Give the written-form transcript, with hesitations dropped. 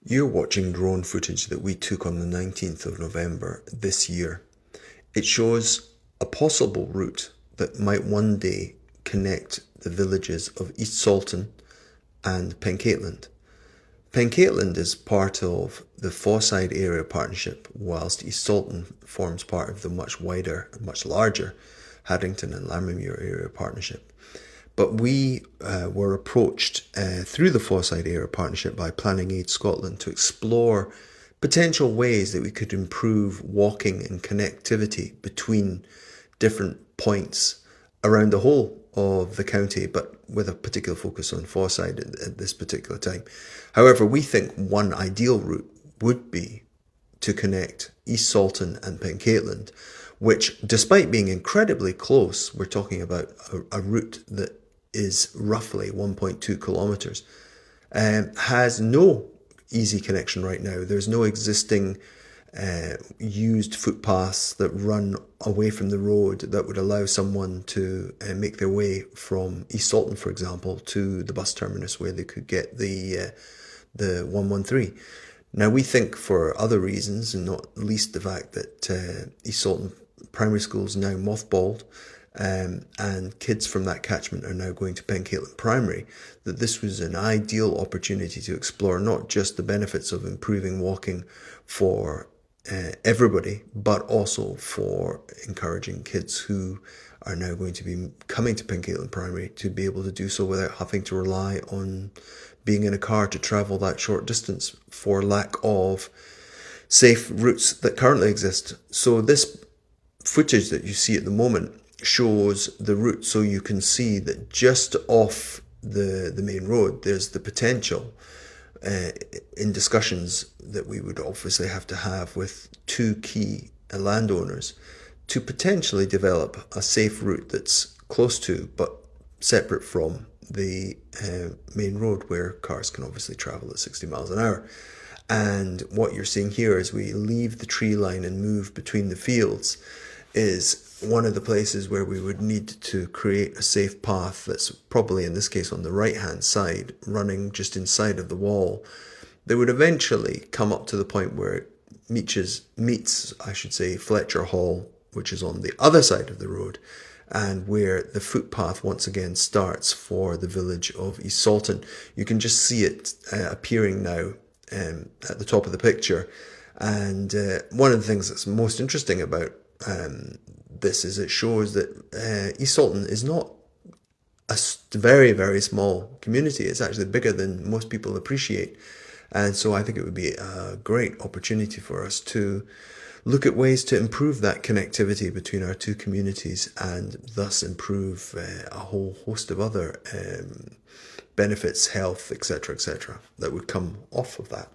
You're watching drone footage that we took on the 19th of November this year. It shows a possible route that might one day connect the villages of East Saltoun and Pencaitland. Pencaitland is part of the Foreside Area Partnership, whilst East Saltoun forms part of the much wider, much larger Haddington and Lammermuir Area Partnership. But we were approached through the Foreside Area Partnership by Planning Aid Scotland to explore potential ways that we could improve walking and connectivity between different points around the whole of the county, but with a particular focus on Foreside at this particular time. However, we think one ideal route would be to connect East Saltoun and Pencaitland, which, despite being incredibly close, we're talking about a route that is roughly 1.2 kilometres, has no easy connection right now. There's no existing used footpaths that run away from the road that would allow someone to make their way from East Saltoun, for example, to the bus terminus where they could get the 113. Now, we think for other reasons, and not least the fact that East Saltoun Primary School is now mothballed, and kids from that catchment are now going to Pencaitland Primary, that this was an ideal opportunity to explore not just the benefits of improving walking for everybody, but also for encouraging kids who are now going to be coming to Pencaitland Primary to be able to do so without having to rely on being in a car to travel that short distance for lack of safe routes that currently exist. So this footage that you see at the moment shows the route, so you can see that just off the main road there's the potential in discussions that we would obviously have to have with two key landowners to potentially develop a safe route that's close to but separate from the main road where cars can obviously travel at 60 miles an hour. And what you're seeing here as we leave the tree line and move between the fields is one of the places where we would need to create a safe path that's probably in this case on the right hand side, running just inside of the wall, that would eventually come up to the point where it meets Fletcher Hall, which is on the other side of the road, and where the footpath once again starts for the village of East Saltoun. You can just see it appearing now at the top of the picture. And one of the things that's most interesting about this is it shows that East Saltoun is not a very, very small community. It's actually bigger than most people appreciate. And so I think it would be a great opportunity for us to look at ways to improve that connectivity between our two communities and thus improve a whole host of other benefits, health, etc., that would come off of that.